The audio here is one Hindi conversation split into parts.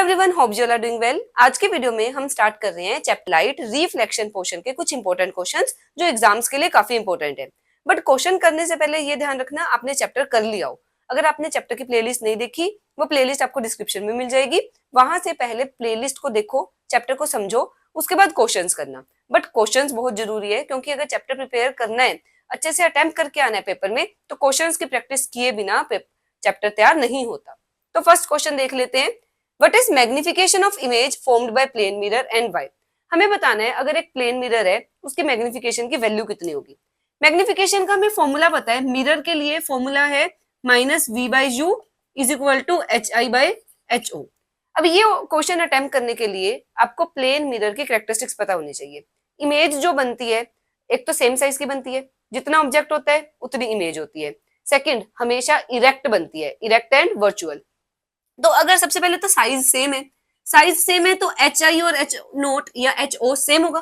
Everyone, hope you are doing well. आज के वीडियो में हम स्टार्ट कर रहे हैं चैप्टर लाइट रिफ्लेक्शन पोर्शन के कुछ इंपॉर्टेंट क्वेश्चंस जो एग्जाम्स के लिए काफी इंपॉर्टेंट है। बट क्वेश्चन करने से पहले ये ध्यान रखना आपने चैप्टर कर लिया हो। अगर आपने चैप्टर की प्लेलिस्ट नहीं देखी, वो प्लेलिस्ट आपको डिस्क्रिप्शन में मिल जाएगी। वहां से पहले प्लेलिस्ट को देखो, चैप्टर को समझो, उसके बाद क्वेश्चंस करना। बट क्वेश्चंस बहुत जरूरी है, क्योंकि अगर चैप्टर प्रिपेयर करना है, अच्छे से अटेम्प्ट करके आना है पेपर में, तो क्वेश्चंस की प्रैक्टिस किए बिना चैप्टर तैयार नहीं होता। तो फर्स्ट क्वेश्चन देख लेते हैं। What is magnification of image formed by plane mirror and why? हमें बताना है अगर एक प्लेन मिरर है, उसकी मैग्निफिकेशन की वैल्यू कितनी होगी। मैग्निफिकेशन का हमें फॉर्मूला पता है, मिरर के लिए फॉर्मूला है -v/u is equal to hi/ho। अब ये क्वेश्चन अटेम्प्ट करने के लिए आपको प्लेन मिरर की कैरेक्टरिस्टिक्स पता होनी चाहिए। इमेज जो बनती है, एक तो सेम साइज की बनती है, जितना ऑब्जेक्ट होता है उतनी इमेज होती है। सेकंड, हमेशा इरेक्ट बनती है, इरेक्ट एंड वर्चुअल। तो अगर सबसे पहले तो साइज सेम है तो एच आई और एच नोट या एच ओ सेम होगा,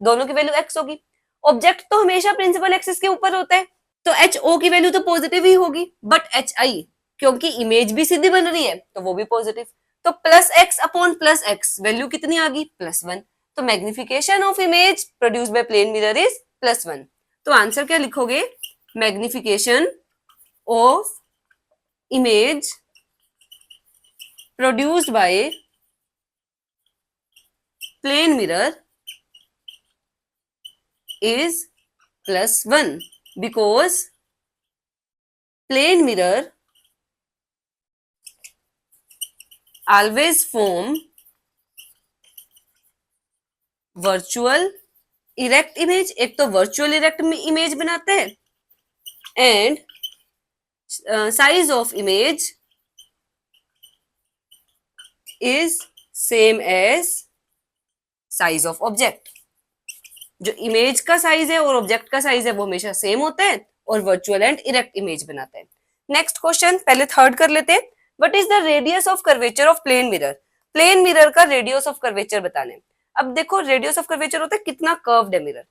दोनों की वैल्यू एक्स होगी। ऑब्जेक्ट तो हमेशा प्रिंसिपल एक्सिस के ऊपर होता है, तो एच ओ की वैल्यू तो पॉजिटिव ही होगी। बट एच आई, क्योंकि इमेज भी सीधी बन रही है, तो वो भी पॉजिटिव। तो +x/+x वैल्यू कितनी आ गई? +1। तो magnification of image produce by plane mirror is +1। तो आंसर क्या लिखोगे? Magnification of image produced by plane mirror is +1 because plane mirror always form virtual erect image। एक तो virtual erect image बनाते हैं, and size of image is same as size of object। जो इमेज का साइज है और ऑब्जेक्ट का साइज है वो हमेशा सेम होता है, और वर्चुअल एंड इरेक्ट इमेज बनाते हैं। नेक्स्ट क्वेश्चन, पहले थर्ड कर लेते हैं। What is the radius of curvature of plane mirror? Plane mirror का रेडियस ऑफ कर्वेचर बताने। अब देखो, रेडियस ऑफ कर्वेचर होता है कितना कर्व्ड है मिरर।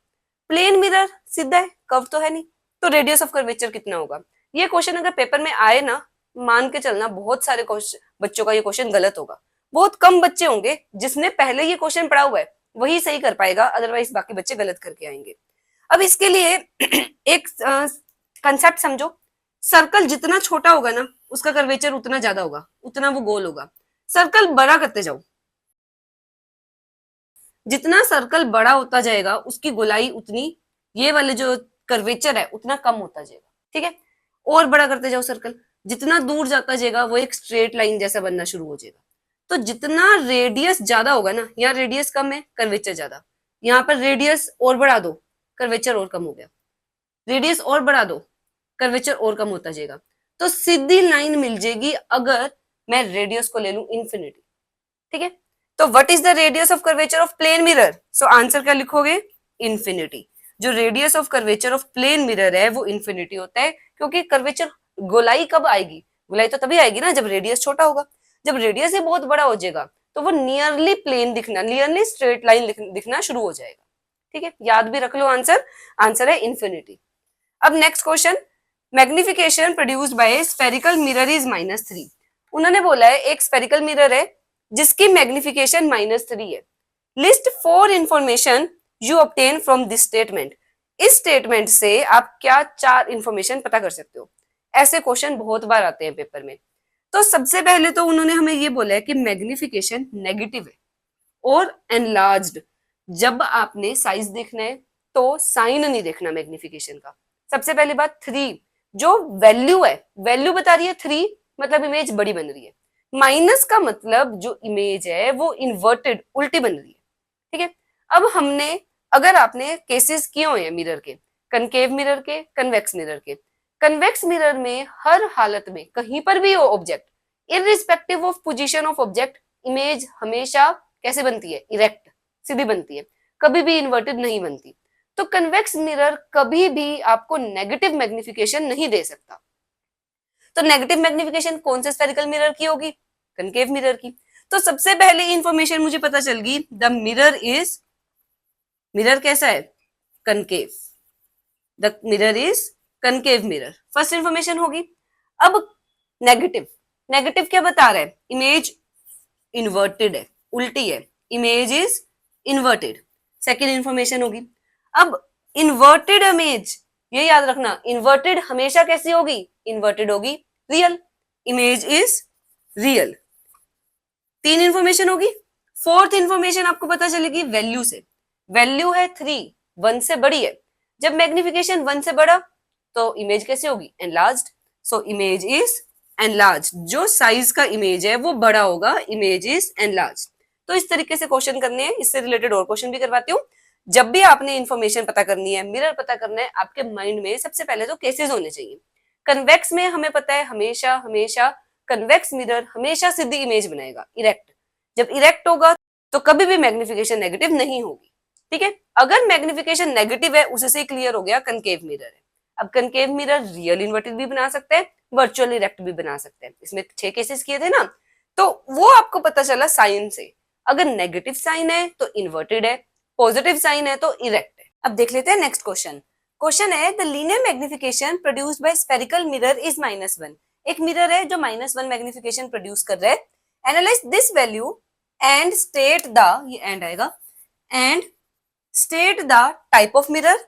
प्लेन मिरर सीधा है, कर्व तो है नहीं, तो रेडियस ऑफ कर्वेचर कितना होगा? ये क्वेश्चन अगर पेपर में आए ना, मान के चलना बहुत सारे बच्चों का ये क्वेश्चन गलत होगा। बहुत कम बच्चे होंगे जिसने पहले ये क्वेश्चन पढ़ा हुआ है, वही सही कर पाएगा, अदरवाइज बाकी बच्चे गलत करके आएंगे। अब इसके लिए एक कंसेप्ट समझो। सर्कल जितना छोटा होगा ना, उसका कर्वेचर उतना ज्यादा होगा, उतना वो गोल होगा। सर्कल बड़ा करते जाओ, जितना सर्कल बड़ा होता जाएगा उसकी गोलाई उतनी, ये वाले जो कर्वेचर है उतना कम होता जाएगा। ठीक है, और बड़ा करते जाओ सर्कल, जितना दूर जाता जाएगा वो एक स्ट्रेट लाइन जैसा बनना शुरू हो जाएगा। तो जितना रेडियस ज्यादा होगा ना, यहाँ रेडियस कम है, कर्वेचर ज्यादा, यहाँ पर रेडियस और बढ़ा दो, कर्वेचर और कम हो गया, रेडियस और बढ़ा दो, कर्वेचर और कम होता जाएगा। तो सीधी लाइन मिल जाएगी अगर मैं रेडियस को ले लूं इन्फिनिटी। ठीक है, तो what is the radius of curvature of plane mirror? So answer क्या लिखोगे? इन्फिनिटी। जो radius of curvature of plane mirror है वो इन्फिनिटी होता है, क्योंकि कर्वेचर गोलाई कब आएगी? गोलाई तो तभी आएगी ना जब रेडियस छोटा होगा। जब रेडियस ही बहुत बड़ा हो जाएगा तो वो नियरली प्लेन दिखना, नियरली स्ट्रेट लाइन दिखना शुरू हो जाएगा। ठीक है, याद भी रख लो आंसर, आंसर है इन्फिनिटी। अब next question, magnification produced by spherical mirror is -3। उन्होंने बोला है एक स्फेरिकल मिरर है जिसकी मैग्निफिकेशन -3 है। List 4 information you obtain from this statement. इस स्टेटमेंट से आप क्या 4 इंफॉर्मेशन पता कर सकते हो? ऐसे क्वेश्चन बहुत बार आते हैं पेपर में। तो सबसे पहले तो उन्होंने हमें ये बोला है कि मैग्निफिकेशन नेगेटिव है और एनलार्ज्ड। जब आपने साइज देखना है तो साइन नहीं देखना मैग्निफिकेशन का। सबसे पहली बात, 3 जो वैल्यू है, वैल्यू बता रही है 3, मतलब इमेज बड़ी बन रही है। माइनस का मतलब जो इमेज है वो इन्वर्टेड, उल्टी बन रही है। ठीक है, अब हमने, अगर आपने केसेस किए हुए हैं मिरर के, कनकेव मिरर के, कन्वेक्स मिरर के, कन्वेक्स मिरर में हर हालत में कहीं पर भी हो object, irrespective of position of object, image हमेशा कैसे बनती है? इरेक्ट, सीधी बनती है, कभी भी इन्वर्टेड नहीं बनती। तो कन्वेक्स मिरर कभी भी आपको नेगेटिव मैग्निफिकेशन नहीं दे सकता। तो नेगेटिव मैग्निफिकेशन कौन से स्फेरिकल मिरर की होगी? कनकेव मिरर की। तो सबसे पहले इंफॉर्मेशन मुझे पता चल गई, द मिरर इज, मिरर कैसा है? Concave. The mirror is concave mirror, first information होगी। अब नेगेटिव, नेगेटिव क्या बता रहा है? इमेज इन्वर्टेड है, उल्टी है, image is inverted, second information होगी। अब इन्वर्टेड इमेज, ये याद रखना, इन्वर्टेड हमेशा कैसी होगी, इन्वर्टेड होगी, रियल, इमेज इज रियल, तीन इंफॉर्मेशन होगी। फोर्थ इंफॉर्मेशन आपको पता चलेगी वैल्यू से, वैल्यू है 3, 1 से बड़ी है, जब मैग्निफिकेशन 1 से बड़ा तो इमेज कैसे होगी, enlarged, so image is enlarge, जो साइज का इमेज है वो बड़ा होगा, इमेज इज एनलार्ज। तो इस तरीके से क्वेश्चन करने हैं, इससे रिलेटेड और क्वेश्चन भी करवाती हूँ। जब भी आपने इंफॉर्मेशन पता करनी है, मिरर पता करना है, आपके माइंड में सबसे पहले तो केसेस होने चाहिए। कन्वेक्स में हमें पता है हमेशा हमेशा कन्वेक्स मिरर हमेशा सीधी इमेज बनाएगा, इरेक्ट, जब इरेक्ट होगा तो कभी भी मैग्निफिकेशन नेगेटिव नहीं होगी, ठीक है। अगर मैग्निफिकेशन नेगेटिव है, उससे क्लियर हो गया कनकेव मिरर है। अब कनकेव मिरर रियल इन्वर्टेड भी बना सकते हैं, वर्चुअल इरेक्ट भी बना सकते हैं, इसमें 6 केसेस किए थे ना, तो वो आपको पता चला साइन से। अगर नेगेटिव साइन है तो इन्वर्टेड है, पॉजिटिव साइन है तो इरेक्ट है। अब देख लेते हैं नेक्स्ट क्वेश्चन। क्वेश्चन है the linear magnification produced by spherical mirror is -1। एक मिरर है जो -1 मैग्निफिकेशन प्रोड्यूस कर रहा है। Analyze this value and state the, ये एंड आएगा, and state the type of mirror,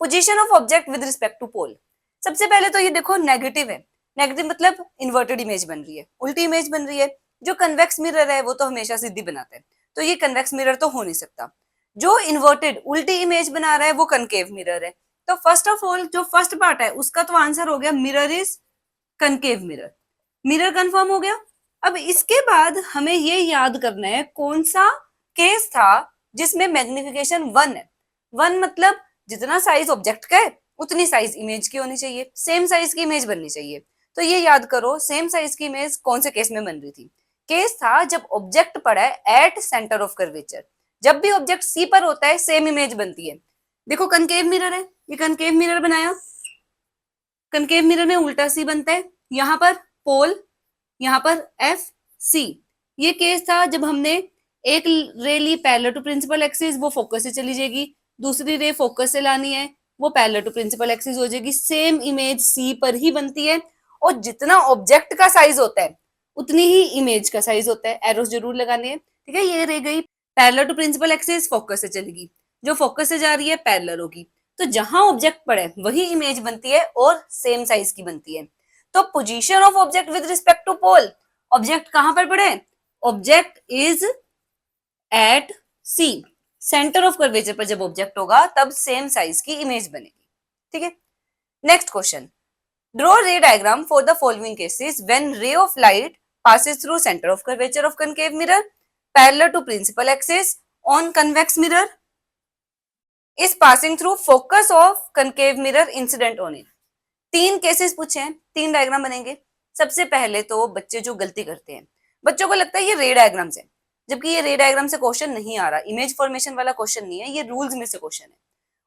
position of object with respect to pole. सबसे पहले तो ये देखो नेगेटिव है, नेगेटिव मतलब इन्वर्टेड इमेज बन रही है, उल्टी इमेज बन रही है। जो कन्वेक्स मिरर है वो तो हमेशा सीधी बनाते हैं, तो ये कन्वेक्स मिरर तो हो नहीं सकता। जो इन्वर्टेड उल्टी इमेज बना रहा है वो कनकेव मिरर है। तो फर्स्ट ऑफ ऑल जो फर्स्ट पार्ट है उसका तो आंसर हो गया, mirror is concave mirror, mirror confirm हो गया। अब इसके बाद हमें ये याद करना है कौन सा केस था जिसमें मैग्निफिकेशन 1 है। 1 मतलब जितना साइज ऑब्जेक्ट का है उतनी साइज इमेज की होनी चाहिए, सेम साइज की इमेज बननी चाहिए। तो ये याद करो सेम साइज की इमेज कौन से केस में बन रही थी। केस था जब ऑब्जेक्ट पड़ा है एट सेंटर ऑफ कर्वेचर। जब भी ऑब्जेक्ट सी पर होता है सेम इमेज बनती है। देखो कनकेव मिरर है, ये कनकेव मिरर बनाया, कनकेव मिरर में उल्टा सी बनता है, यहाँ पर पोल, यहाँ पर एफ सी। ये केस था जब हमने एक रे ली पैरेलल टू प्रिंसिपल एक्सिस, वो फोकस से चली जाएगी, दूसरी रे फोकस से लानी है, वो पैरेलल टू प्रिंसिपल एक्सिस हो जाएगी, सेम इमेज सी पर ही बनती है। और जितना ऑब्जेक्ट का साइज होता है उतनी ही इमेज का साइज होता है। एरोस जरूर लगाने हैं, ठीक है। ये रह गई parallel to principal axis, focus से चलेगी, जो फोकस से जा रही है पैरेलल होगी। तो जहां ऑब्जेक्ट पड़े वही इमेज बनती है और सेम साइज की बनती है। तो position of object with respect to pole, object कहां पर पड़े, object is at C, centre of curvature पर जब ऑब्जेक्ट होगा तब सेम साइज की इमेज बनेगी, ठीक है। नेक्स्ट क्वेश्चन, ड्रॉ रे diagram for the following cases when ray of light passes through center of curvature of concave mirror parallel to principal axis on convex mirror is passing through focus of concave mirror incident on it। 3 cases पूछे हैं, 3 डायग्राम बनेंगे। सबसे पहले तो बच्चे जो गलती करते हैं, बच्चों को लगता है ये रे डायग्राम से, जबकि ये रे डायग्राम से क्वेश्चन नहीं आ रहा, इमेज फॉर्मेशन वाला क्वेश्चन नहीं है, ये रूल्स में से क्वेश्चन है।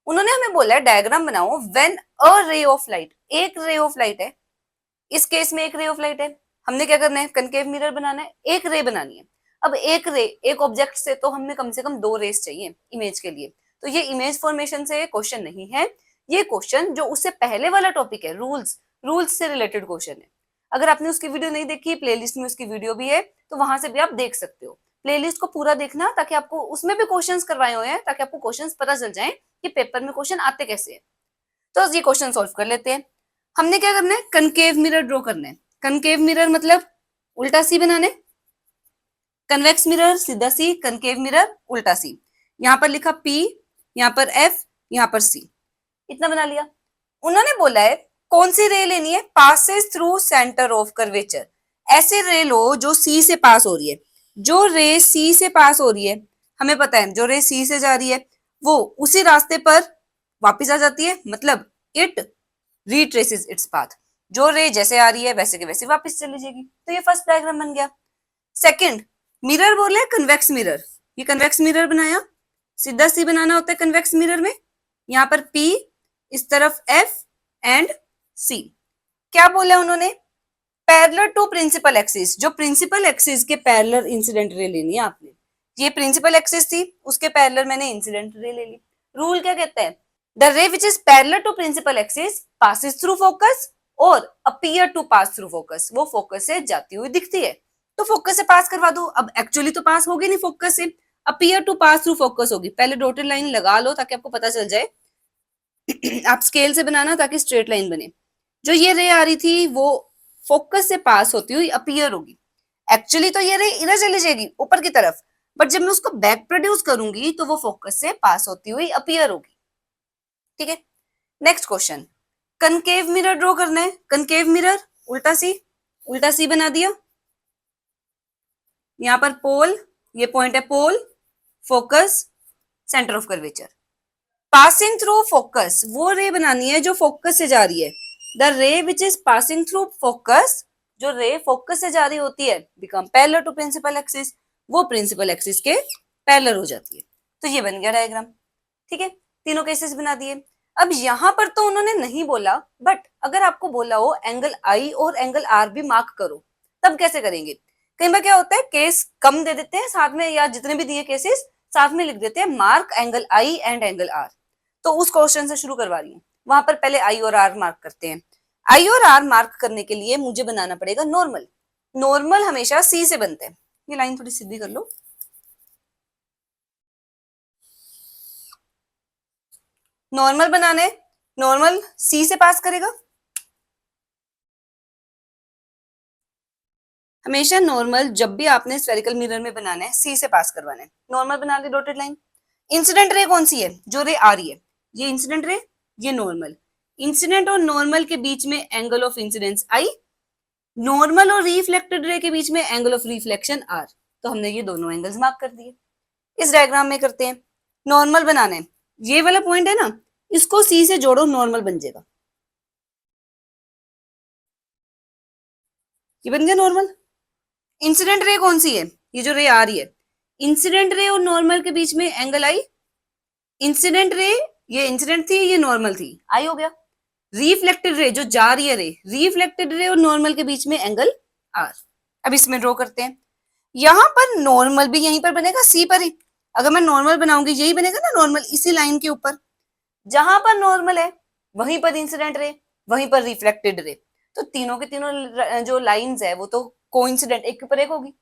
उन्होंने हमें बोला है डायग्राम बनाओ when a ray of light, एक रे ऑफ लाइट है, इस केस में एक रे ऑफ लाइट है, हमने क्या करना है, कनकेव मिरर बनाना है, एक रे बनानी है। अब एक रे, एक ऑब्जेक्ट से तो हमें कम से कम 2 रेस चाहिए इमेज के लिए, तो ये इमेज फॉर्मेशन से क्वेश्चन नहीं है। ये क्वेश्चन जो उससे पहले वाला टॉपिक है, रूल्स से रिलेटेड क्वेश्चन है। अगर आपने उसकी वीडियो नहीं देखी, प्लेलिस्ट में उसकी वीडियो भी है, तो वहां से भी आप देख सकते हो। प्लेलिस्ट को पूरा देखना ताकि आपको उसमें भी क्वेश्चंस करवाए हुए हैं, ताकि आपको क्वेश्चंस पता चल जाए कि पेपर में क्वेश्चन आते कैसे हैं। तो ये क्वेश्चन सॉल्व कर लेते हैं। हमने क्या करना है, कनकेव मिरर ड्रॉ करना है। कनकेव मिरर मतलब उल्टा सी बनाने, कन्वेक्स मिरर सीधा सी, कनकेव मिरर उल्टा सी। यहाँ पर लिखा P, यहाँ पर F, यहाँ पर C, इतना बना लिया। उन्होंने बोला है कौन सी रे लेनी है, passes through centre of curvature. ऐसे रे लो जो C से पास हो रही है। जो रे C से पास हो रही है, हमें पता है जो रे C से जा रही है वो उसी रास्ते पर वापिस आ जाती है, मतलब इट रिट्रेसेस इट्स पाथ। जो रे जैसे आ रही है वैसे के वैसे वापस चली जाएगी। तो ये फर्स्ट डायग्राम बन गया। सेकंड, मिरर बोले कन्वेक्स मिरर, ये कन्वेक्स मिरर बनाया, सीधा सी बनाना होता है कन्वेक्स मिरर में। यहाँ पर P, इस तरफ F एंड C। क्या बोला उन्होंने, पैरेलल टू प्रिंसिपल एक्सिस, जो प्रिंसिपल एक्सिस के पैरेलल इंसिडेंट रे लेनी है आपने। ये प्रिंसिपल एक्सिस थी, उसके पैरेलल मैंने इंसिडेंट रे ले ली। रूल क्या कहता है, the ray which is parallel to principal axis passes through focus और appear to pass through focus, वो फोकस से जाती हुई दिखती है। तो फोकस से पास करवा दो। अब एक्चुअली तो पास होगी नहीं फोकस से, appear to pass through focus होगी। पहले डॉटेड लाइन लगा लो ताकि आपको पता चल जाए। आप स्केल से बनाना ताकि स्ट्रेट लाइन बने। जो ये रे आ रही थी वो फोकस से पास होती हुई अपीयर होगी। एक्चुअली तो ये रे इधर चली जाएगी ऊपर की तरफ, बट जब मैं उसको बैक प्रोड्यूस करूंगी तो वो फोकस से पास होती हुई अपीयर होगी। ठीक है, next question, concave mirror draw करना है। कनकेव मिरर उल्टा सी बना दिया। यहां पर पोल, ये पॉइंट है pole, focus, center of curvature. Passing through focus, वो रे बनानी है जो फोकस से जा रही है। The ray which is passing through focus, जो रे फोकस से जा रही होती है, become parallel to principal axis, वो प्रिंसिपल एक्सिस के पैरेलल हो जाती है। तो ये बन गया डायग्राम। ठीक है, तीनों केसेस बना दिए। अब यहां पर तो उन्होंने नहीं बोला, बट अगर आपको बोला हो एंगल आई और एंगल आर भी मार्क करो, तब कैसे करेंगे? कई बार क्या होता है, केस कम दे देते हैं साथ में, या जितने भी दिए केसेस साथ में लिख देते हैं mark angle I and angle R. तो उस क्वेश्चन से शुरू करवा रही हूँ। वहां पर पहले आई और आर मार्क करते हैं। आई और आर मार्क करने के लिए मुझे बनाना पड़ेगा नॉर्मल। नॉर्मल हमेशा सी से बनते हैं। ये लाइन थोड़ी सीधी कर लो। नॉर्मल बनाने, नॉर्मल सी से पास करेगा। हमेशा नॉर्मल जब भी आपने स्फेरिकल मिरर में बनाना है सी से पास करवाना है। नॉर्मल बना ली डॉटेड लाइन। इंसिडेंट रे कौन सी है? जो रे आ रही है, ये इंसिडेंट रे, ये नॉर्मल। इंसिडेंट और नॉर्मल के बीच में angle of incidence I, normal और रिफ्लेक्टेड रे के बीच में एंगल ऑफ रिफ्लेक्शन आर। तो हमने ये दोनों एंगल्स मार्क कर दिए। इस डायग्राम में करते हैं। नॉर्मल बनाना है, ये वाला पॉइंट है ना, इसको सी से जोड़ो, नॉर्मल बन जाएगा। ये बन गया नॉर्मल। इंसिडेंट रे कौन सी है? ये जो रे आ रही है, इंसिडेंट रे और नॉर्मल के बीच में एंगल आई। इंसिडेंट रे, ये इंसिडेंट थी, ये नॉर्मल थी, आई हो गया। रिफ्लेक्टेड रे जो जा रही है रे, रिफ्लेक्टेड रे और नॉर्मल के बीच में एंगल आर। अब इसमें ड्रॉ करते हैं। यहां पर नॉर्मल भी यहीं पर बनेगा, सी पर ही। अगर मैं नॉर्मल बनाऊंगी यही बनेगा ना नॉर्मल, इसी लाइन के ऊपर। जहां पर नॉर्मल है वहीं पर इंसिडेंट रे, वहीं पर रिफ्लेक्टेड रे। तो तीनों के तीनों जो लाइंस है वो तो कोइंसिडेंट, एक के ऊपर एक होगी।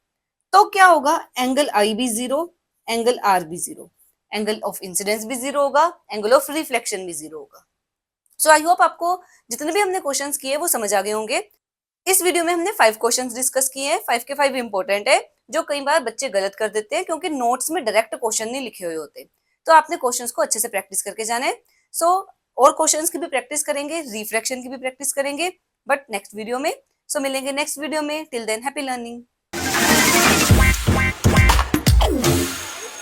तो क्या होगा, एंगल आई भी जीरो, एंगल आर भी जीरो, एंगल ऑफ इंसिडेंस भी जीरो होगा, एंगल ऑफ रिफ्लेक्शन भी जीरो होगा। सो आई होप आपको जितने भी हमने क्वेश्चंस किए वो समझ आ गए होंगे। इस वीडियो में हमने 5 क्वेश्चंस डिस्कस किए हैं। 5 के 5 इंपॉर्टेंट है, जो कई बार बच्चे गलत कर देते हैं क्योंकि नोट्स में डायरेक्ट क्वेश्चन नहीं लिखे हुए होते। तो आपने क्वेश्चंस को अच्छे से प्रैक्टिस करके जाना है। सो और क्वेश्चंस की भी प्रैक्टिस करेंगे, रिफ्लेक्शन की भी प्रैक्टिस करेंगे, बट नेक्स्ट वीडियो में। सो मिलेंगे नेक्स्ट वीडियो में। Till than happy learning.